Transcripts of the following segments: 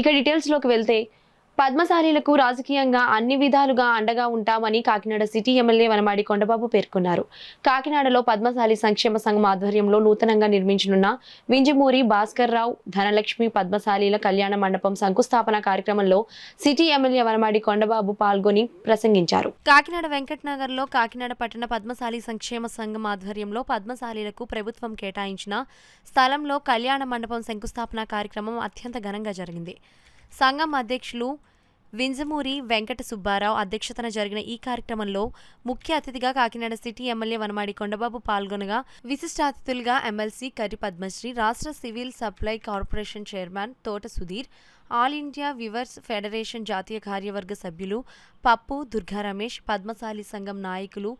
ఇక డీటెయిల్స్‌లోకి వెళ్తే పద్మశాలీలకు రాజకీయంగా అన్ని విధాలుగా అండగా ఉంటామని కాకినాడ సిటీ ఎమ్మెల్యే వనమాడి కొండబాబు పేర్కొన్నారు. కాకినాడలో పద్మశాలి సంక్షేమ సంఘం ఆధ్వర్యంలో నూతనంగా నిర్మించనున్న వింజమూరి భాస్కర్‌రావు ధనలక్ష్మి పద్మశాలీల కళ్యాణ మండపం శంకుస్థాపన కార్యక్రమంలో సిటీ ఎమ్మెల్యే వనమాడి కొండబాబు పాల్గొని ప్రసంగించారు. కాకినాడ వెంకటనగర్లో కాకినాడ పట్టణ పద్మశాలి సంక్షేమ సంఘం ఆధ్వర్యంలో పద్మశాలీలకు ప్రభుత్వం కేటాయించిన స్థలంలో కళ్యాణ మండపం శంకుస్థాపన కార్యక్రమం అత్యంత ఘనంగా జరిగింది. సంఘం అధ్యక్షులు వింజమూరి వెంకట సుబ్బారావు అధ్యక్షతన జరిగిన ఈ కార్యక్రమంలో ముఖ్య అతిథిగా కాకినాడ సిటీ ఎమ్మెల్యే వనమాడి కొండబాబు పాల్గొనగా విశిష్ట అతిథులుగా ఎమ్మెల్సీ కర్రి పద్మశ్రీ, రాష్ట్ర సివిల్ సప్లై కార్పొరేషన్ చైర్మన్ తోట Sudheer, all India viewers federation జాతీయ కార్యవర్గ సభ్యులు పప్పు దుర్గా రమేష్, పద్మశాలి సంఘం నాయకులు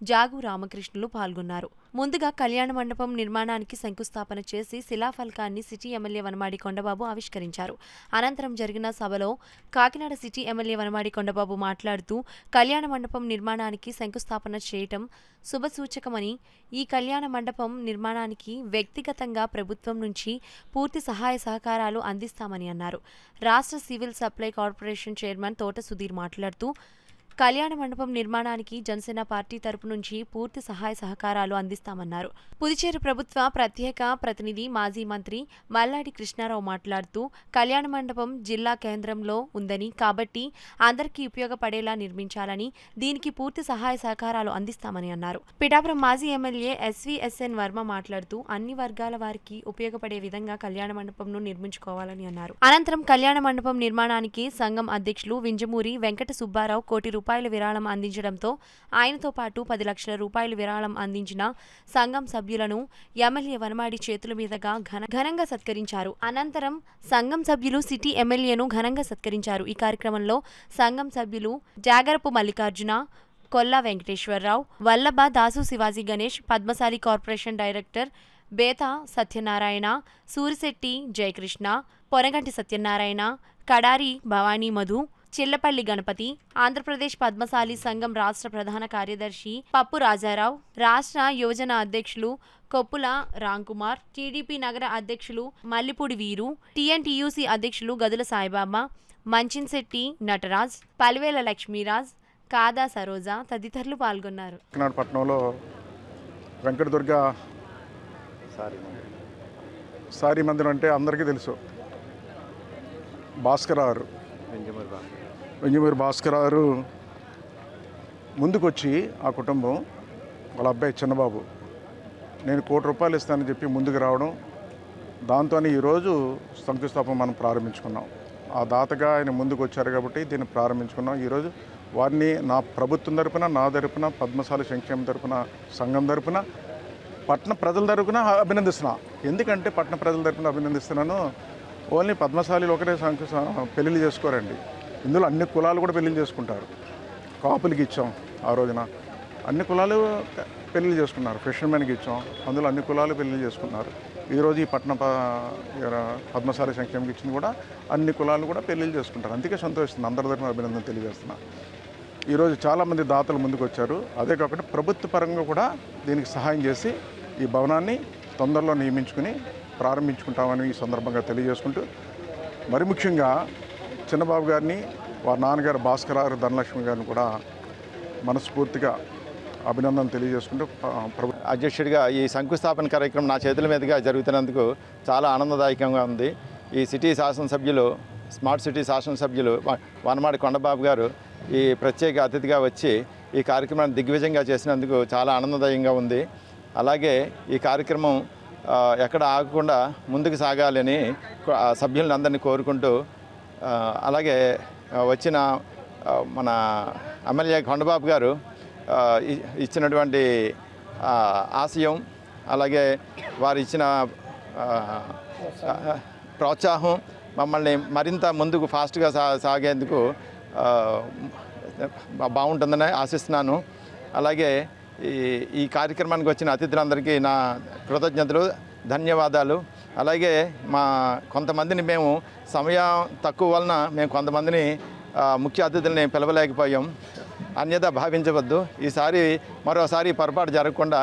జాగు రామకృష్ణులు పాల్గొన్నారు. ముందుగా కళ్యాణ మండపం నిర్మాణానికి శంకుస్థాపన చేసి శిలాఫలకాన్ని సిటీ ఎమ్మెల్యే వనమాడి కొండబాబు ఆవిష్కరించారు. అనంతరం జరిగిన సభలో కాకినాడ సిటీ ఎమ్మెల్యే వనమాడి కొండబాబు మాట్లాడుతూ కళ్యాణ మండపం నిర్మాణానికి శంకుస్థాపన చేయటం శుభసూచకమని, ఈ కళ్యాణ మండపం నిర్మాణానికి వ్యక్తిగతంగా ప్రభుత్వం నుంచి పూర్తి సహాయ సహకారాలు అందిస్తామని అన్నారు. రాష్ట్ర సివిల్ సప్లై కార్పొరేషన్ చైర్మన్ తోట సుధీర్ మాట్లాడుతూ కళ్యాణ మండపం నిర్మాణానికి జనసేన పార్టీ తరపు నుంచి పూర్తి సహాయ సహకారాలు అందిస్తామన్నారు. పుదుచ్చేరి ప్రభుత్వ ప్రత్యేక ప్రతినిధి మాజీ మంత్రి మల్లాడి కృష్ణారావు మాట్లాడుతూ కళ్యాణ మండపం జిల్లా కేంద్రంలో ఉందని, కాబట్టి అందరికీ ఉపయోగపడేలా నిర్మించాలని, దీనికి పూర్తి సహాయ సహకారాలు అందిస్తామని అన్నారు. పిఠాపురం మాజీ ఎమ్మెల్యే ఎస్వీఎస్ఎన్ వర్మ మాట్లాడుతూ అన్ని వర్గాల వారికి ఉపయోగపడే విధంగా కళ్యాణ మండపంను నిర్మించుకోవాలని అన్నారు. అనంతరం కళ్యాణ మండపం నిర్మాణానికి సంఘం అధ్యక్షులు వింజమూరి వెంకట సుబ్బారావు ₹1 కోటి విరాళం అందించడంతో ఆయనతో పాటు 10 లక్షల రూపాయలు విరాళం అందించిన సంఘం సభ్యులను ఎమ్మెల్యే వనమాడి చేతుల మీదుగా ఘనంగా సత్కరించారు. అనంతరం సంఘం సభ్యులు సిటీ ఎమ్మెల్యేను ఘనంగా సత్కరించారు. ఈ కార్యక్రమంలో సంఘం సభ్యులు జాగరపు మల్లికార్జున, కొల్లా వెంకటేశ్వరరావు, వల్లభ, దాసు శివాజీ గణేష్, పద్మశాలి కార్పొరేషన్ డైరెక్టర్ బేతా సత్యనారాయణ, సూరిశెట్టి జయకృష్ణ, పొనగంటి సత్యనారాయణ, కడారి భవానీ మధు, చిల్లపల్లి గణపతి, ఆంధ్రప్రదేశ్ పద్మశాలి సంఘం రాష్ట్ర ప్రధాన కార్యదర్శి పప్పు రాజారావు, రాష్ట్ర యువజన అధ్యక్షులు కొప్పుల రాంకుమార్, టీడీపీ నగర అధ్యక్షులు మల్లిపూడి వీరు, టీఎన్టీయూసీ అధ్యక్షులు గదుల సాయిబాబా, మంచిన్శెట్టి నటరాజ్, పల్వేల లక్ష్మీరాజ్, కాదా సరోజ తదితరులు పాల్గొన్నారు. పట్టణంలో వెంకటదుర్గ సారీ మందిరం అంటే అందరికీ తెలుసు. భాస్కర్ వింజమూరి భాస్కర్ గారు ముందుకొచ్చి ఆ కుటుంబం వాళ్ళ అబ్బాయి చిన్నబాబు నేను ₹1 కోటి ఇస్తానని చెప్పి ముందుకు రావడం, దాంతోనే ఈరోజు శంకుస్థాపన మనం ప్రారంభించుకున్నాం. ఆ దాతగా ఆయన ముందుకు వచ్చారు కాబట్టి దీన్ని ప్రారంభించుకున్నాం. ఈరోజు వారిని నా ప్రభుత్వం తరపున, నా తరపున, పద్మశాలి సంక్షేమం తరపున, సంఘం తరపున, పట్టణ ప్రజల తరపున అభినందిస్తున్నా. ఎందుకంటే పట్టణ ప్రజల తరపున అభినందిస్తున్నాను. ఓన్లీ పద్మశాలీలు ఒకటే పెళ్ళిళ్ళు చేసుకోరండి. ఇందులో అన్ని కులాలు కూడా పెళ్ళిళ్ళు చేసుకుంటారు. కాపులకి ఇచ్చాం ఆ రోజున, అన్ని కులాలు పెళ్ళిళ్ళు చేసుకున్నారు. ఫిషర్మెన్కి ఇచ్చాం, అందులో అన్ని కులాలు పెళ్ళిళ్ళు చేసుకున్నారు. ఈరోజు ఈ పట్టణ పద్మశాలి సంక్షేమకి ఇచ్చింది కూడా అన్ని కులాలు కూడా పెళ్ళిళ్ళు చేసుకుంటారు. అందుకే సంతోషిస్తుంది, అందరి తరపున అభినందన తెలియజేస్తున్నా. ఈరోజు చాలామంది దాతలు ముందుకు వచ్చారు. అదే కాకుండా ప్రభుత్వ పరంగా కూడా దీనికి సహాయం చేసి ఈ భవనాన్ని తొందరలో నియమించుకుని ప్రారంభించుకుంటామని ఈ సందర్భంగా తెలియజేసుకుంటూ, మరి ముఖ్యంగా చిన్నబాబు గారిని, వారి నాన్నగారు భాస్కర్ గారు, ధనలక్ష్మి గారిని కూడా మనస్ఫూర్తిగా అభినందనలు తెలియజేసుకుంటూ అధ్యక్షుడిగా ఈ శంకుస్థాపన కార్యక్రమం నా చేతుల మీదుగా జరుగుతున్నందుకు చాలా ఆనందదాయకంగా ఉంది. ఈ సిటీ శాసనసభ్యులు, స్మార్ట్ సిటీ శాసనసభ్యులు వనమాడి కొండబాబు గారు ఈ ప్రత్యేక అతిథిగా వచ్చి ఈ కార్యక్రమాన్ని దిగ్విజయంగా చేసినందుకు చాలా ఆనందదాయంగా ఉంది. అలాగే ఈ కార్యక్రమం ఎక్కడ ఆగకుండా ముందుకు సాగాలని సభ్యులను అందరినీ కోరుకుంటూ, అలాగే వచ్చిన మన ఎమ్మెల్యే కొండబాబు గారు ఇచ్చినటువంటి ఆశయం, అలాగే వారు ఇచ్చిన ప్రోత్సాహం మమ్మల్ని మరింత ముందుకు ఫాస్ట్గా సాగేందుకు బాగుంటుందని ఆశిస్తున్నాను. అలాగే ఈ కార్యక్రమానికి వచ్చిన అతిథులందరికీ నా కృతజ్ఞతలు, ధన్యవాదాలు. అలాగే కొంతమందిని మేము సమయం తక్కువ వలన మేము కొంతమందిని ముఖ్య అతిథుల్ని పిలవలేకపోయాం. అన్యథా భావించవద్దు. ఈసారి మరోసారి పొరపాటు జరగకుండా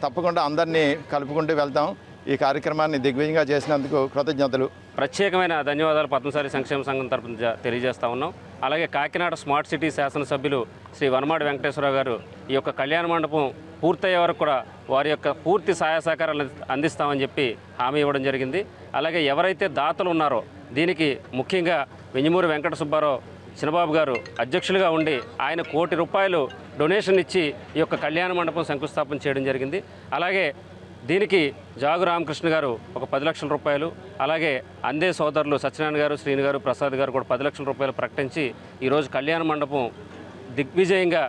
తప్పకుండా అందరినీ కలుపుకుంటూ వెళ్తాం. ఈ కార్యక్రమాన్ని దిగ్విజయంగా చేసినందుకు కృతజ్ఞతలు. ప్రత్యేకమైన ధన్యవాదాలు పద్మశాలి సంక్షేమ సంఘం తరపున తెలియజేస్తా ఉన్నాం. అలాగే కాకినాడ స్మార్ట్ సిటీ శాసనసభ్యులు శ్రీ వనమాడి వెంకటేశ్వరరావు గారు ఈ యొక్క కళ్యాణ మండపం పూర్తయ్యే వరకు కూడా వారి యొక్క పూర్తి సహాయ సహకారాలు అందిస్తామని చెప్పి హామీ ఇవ్వడం జరిగింది. అలాగే ఎవరైతే దాతలు ఉన్నారో దీనికి ముఖ్యంగా వెంజమూరి వెంకట సుబ్బారావు చిన్నబాబు గారు అధ్యక్షులుగా ఉండి ఆయన ₹1 కోటి డొనేషన్ ఇచ్చి ఈ యొక్క కళ్యాణ మండపం శంకుస్థాపన చేయడం జరిగింది. అలాగే దీనికి జాగు రామకృష్ణ గారు ఒక ₹10 లక్షలు, అలాగే అందే సోదరులు సత్యనారాయణ గారు, శ్రీని గారు, ప్రసాద్ గారు కూడా ₹10 లక్షలు ప్రకటించి ఈరోజు కళ్యాణ మండపం దిగ్విజయంగా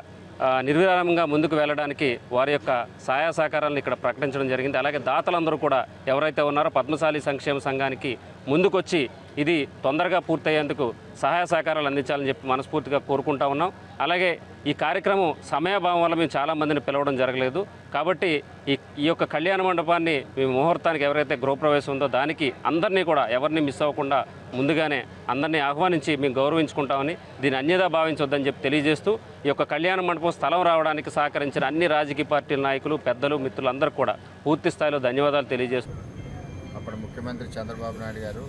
నిర్విరామంగా ముందుకు వెళ్ళడానికి వారి యొక్క సహాయ సహకారాలను ఇక్కడ ప్రకటించడం జరిగింది. అలాగే దాతలందరూ కూడా ఎవరైతే ఉన్నారో పద్మశాలి సంక్షేమ సంఘానికి ముందుకొచ్చి ఇది తొందరగా పూర్తయ్యేందుకు సహాయ సహకారాలు అందించాలని చెప్పి మనస్ఫూర్తిగా కోరుకుంటా ఉన్నాం. అలాగే ఈ కార్యక్రమం సమయాభావం వల్ల మేము చాలామందిని పిలవడం జరగలేదు కాబట్టి ఈ యొక్క కళ్యాణ మండపాన్ని మేము ముహూర్తానికి ఎవరైతే గృహప్రవేశం ఉందో దానికి అందరినీ కూడా ఎవరిని మిస్ అవ్వకుండా ముందుగానే అందరినీ ఆహ్వానించి మేము గౌరవించుకుంటామని, దీన్ని అన్యదా భావించొద్దని చెప్పి తెలియజేస్తూ ఈ యొక్క కళ్యాణ మండపం స్థలం రావడానికి సహకరించిన అన్ని రాజకీయ పార్టీల నాయకులు, పెద్దలు, మిత్రులందరూ కూడా పూర్తి స్థాయిలో ధన్యవాదాలు తెలియజేస్తూ అప్పుడు ముఖ్యమంత్రి చంద్రబాబు నాయుడు గారు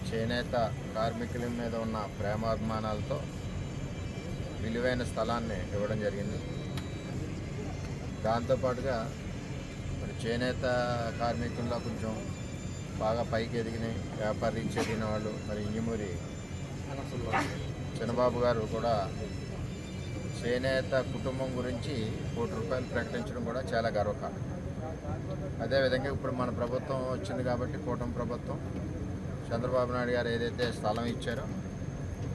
చేనేత కార్మికుల మీద ఉన్న ప్రేమాభిమానాలతో విలువైన స్థలాన్ని ఇవ్వడం జరిగింది. దాంతోపాటుగా మరి చేనేత కార్మికుల్లో కొంచెం బాగా పైకి ఎదిగిన వ్యాపార రీత్యా ఎదిగిన వాళ్ళు మరి ఇంజమూరి చిన్నబాబు గారు కూడా చేనేత కుటుంబం గురించి ₹1 కోటి ప్రకటించడం కూడా చాలా గర్వకారణం. అదేవిధంగా ఇప్పుడు మన ప్రభుత్వం వచ్చింది కాబట్టి కూటమి ప్రభుత్వం చంద్రబాబు నాయుడు గారు ఏదైతే స్థలం ఇచ్చారో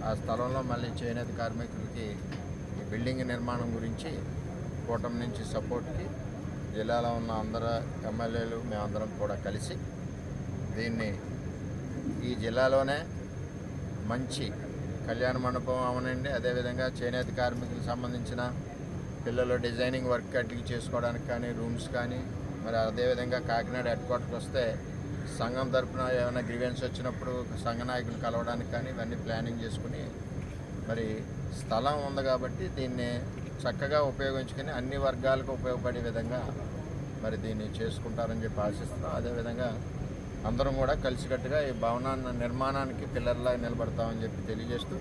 ఆ స్థలంలో మళ్ళీ చేనేత కార్మికులకి ఈ బిల్డింగ్ నిర్మాణం గురించి కూటమి నుంచి సపోర్ట్కి జిల్లాలో ఉన్న అందరు ఎమ్మెల్యేలు మేమందరం కూడా కలిసి దీన్ని ఈ జిల్లాలోనే మంచి కళ్యాణ మండపం అవనండి, అదేవిధంగా చేనేత కార్మికులకు సంబంధించిన పిల్లలు డిజైనింగ్ వర్క్ అడ్డికి చేసుకోవడానికి కానీ రూమ్స్ కానీ, మరి అదేవిధంగా కాకినాడ హెడ్ క్వార్టర్కి వస్తే సంఘం తరఫున ఏమైనా గ్రీవెన్స్ వచ్చినప్పుడు సంఘ నాయకులు కలవడానికి కానీ ఇవన్నీ ప్లానింగ్ చేసుకుని మరి స్థలం ఉంది కాబట్టి దీన్ని చక్కగా ఉపయోగించుకొని అన్ని వర్గాలకు ఉపయోగపడే విధంగా మరి దీన్ని చేసుకుంటారని చెప్పి ఆశిస్తున్నాం. అదేవిధంగా అందరం కూడా కలిసికట్టుగా ఈ భవనాన్ని నిర్మాణానికి పిల్లర్లా నిలబడతామని చెప్పి తెలియజేస్తూ